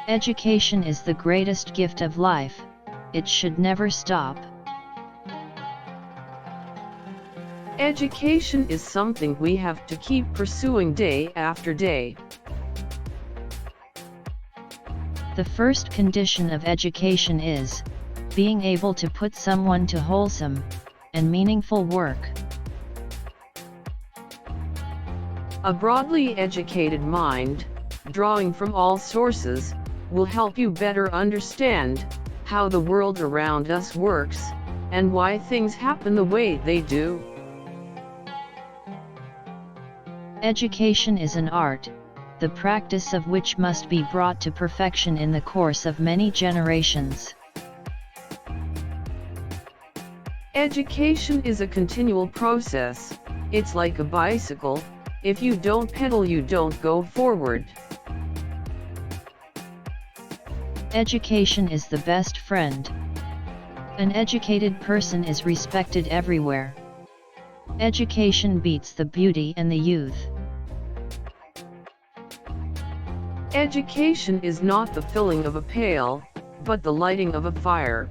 Education is the greatest gift of life. It should never stop. Education is something we have to keep pursuing day after day. The first condition of education is being able to put someone to wholesome and meaningful work. A broadly educated mind, drawing from all sources, will help you better understand how the world around us works, and why things happen the way they do. Education is an art, the practice of which must be brought to perfection in the course of many generations. Education is a continual process. It's like a bicycle. If you don't pedal, you don't go forward. Education is the best friend. An educated person is respected everywhere. Education beats the beauty and the youth. Education is not the filling of a pail, but the lighting of a fire.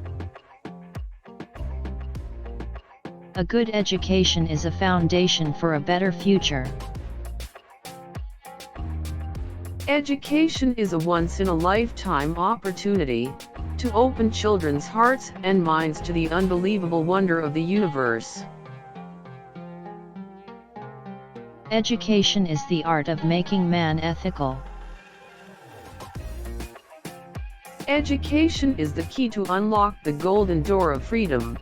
A good education is a foundation for a better future. Education is a once-in-a-lifetime opportunity to open children's hearts and minds to the unbelievable wonder of the universe. Education is the art of making man ethical. Education is the key to unlock the golden door of freedom.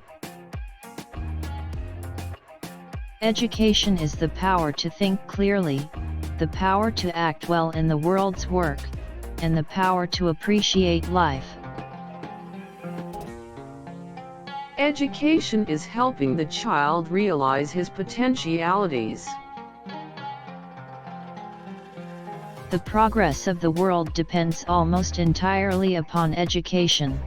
Education is the power to think clearly, the power to act well in the world's work, and the power to appreciate life. Education is helping the child realize his potentialities. The progress of the world depends almost entirely upon education.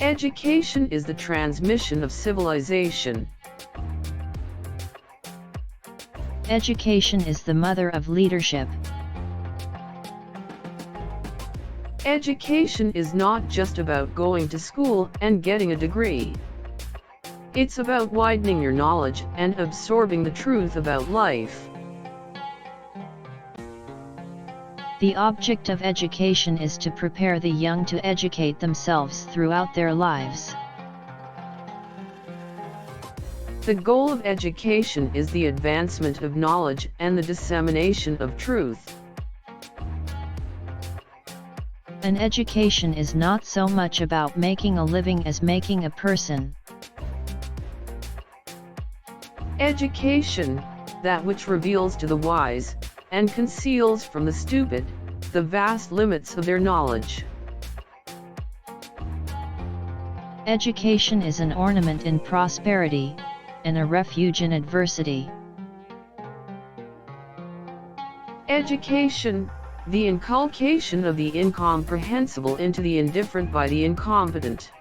Education is the transmission of civilization. Education is the mother of leadership. Education is not just about going to school and getting a degree. It's about widening your knowledge and absorbing the truth about life. The object of education is to prepare the young to educate themselves throughout their lives. The goal of education is the advancement of knowledge and the dissemination of truth. An education is not so much about making a living as making a person. Education, that which reveals to the wise, and conceals from the stupid, the vast limits of their knowledge. Education is an ornament in prosperity, and a refuge in adversity. Education, the inculcation of the incomprehensible into the indifferent by the incompetent.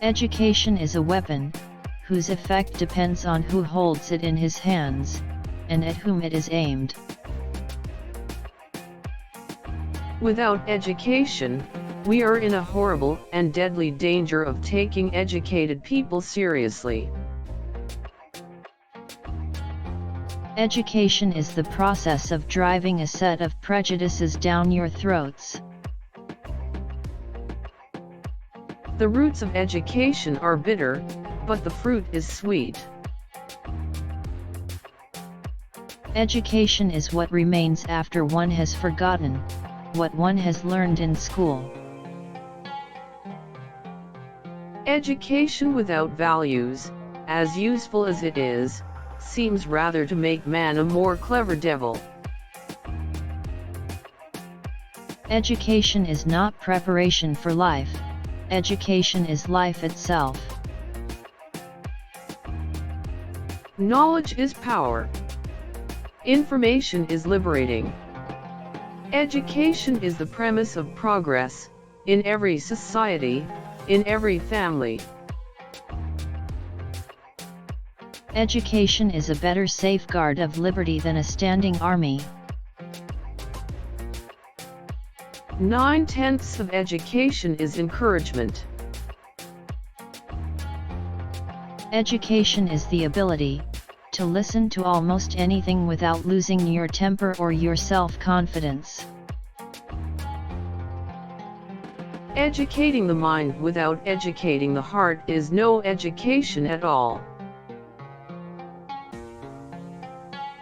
Education is a weapon, whose effect depends on who holds it in his hands, and at whom it is aimed. Without education, we are in a horrible and deadly danger of taking educated people seriously. Education is the process of driving a set of prejudices down your throats. The roots of education are bitter, but the fruit is sweet. Education is what remains after one has forgotten what one has learned in school. Education without values, as useful as it is, seems rather to make man a more clever devil. Education is not preparation for life. Education is life itself. Knowledge is power. Information is liberating. Education is the premise of progress, in every society, in every family. Education is a better safeguard of liberty than a standing army. 9/10 of education is encouragement. Education is the ability to listen to almost anything without losing your temper or your self-confidence. Educating the mind without educating the heart is no education at all.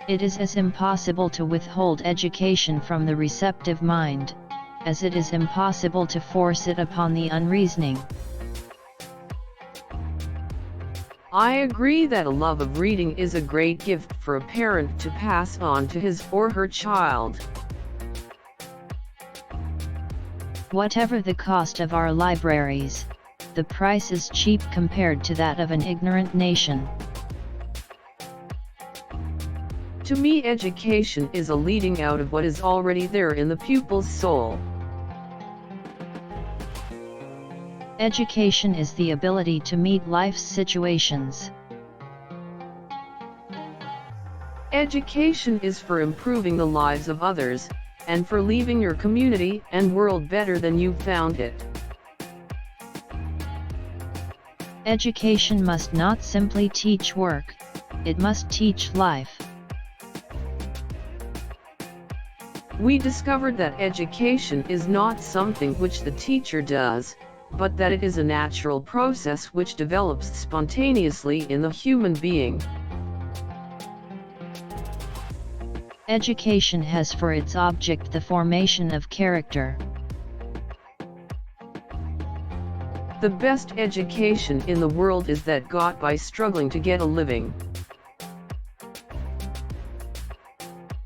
It is as impossible to withhold education from the receptive mind, as it is impossible to force it upon the unreasoning. I agree that a love of reading is a great gift for a parent to pass on to his or her child. Whatever the cost of our libraries, the price is cheap compared to that of an ignorant nation. To me, education is a leading out of what is already there in the pupil's soul. Education is the ability to meet life's situations. Education is for improving the lives of others, and for leaving your community and world better than you found it. Education must not simply teach work, it must teach life. We discovered that education is not something which the teacher does, but that it is a natural process which develops spontaneously in the human being. Education has for its object the formation of character. The best education in the world is that got by struggling to get a living.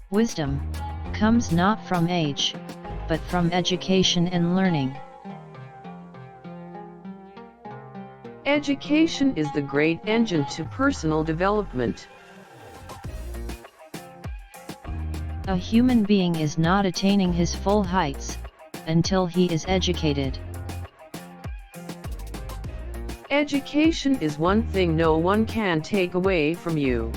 Wisdom comes not from age, but from education and learning. Education is the great engine to personal development. A human being is not attaining his full heights until he is educated. Education is one thing no one can take away from you.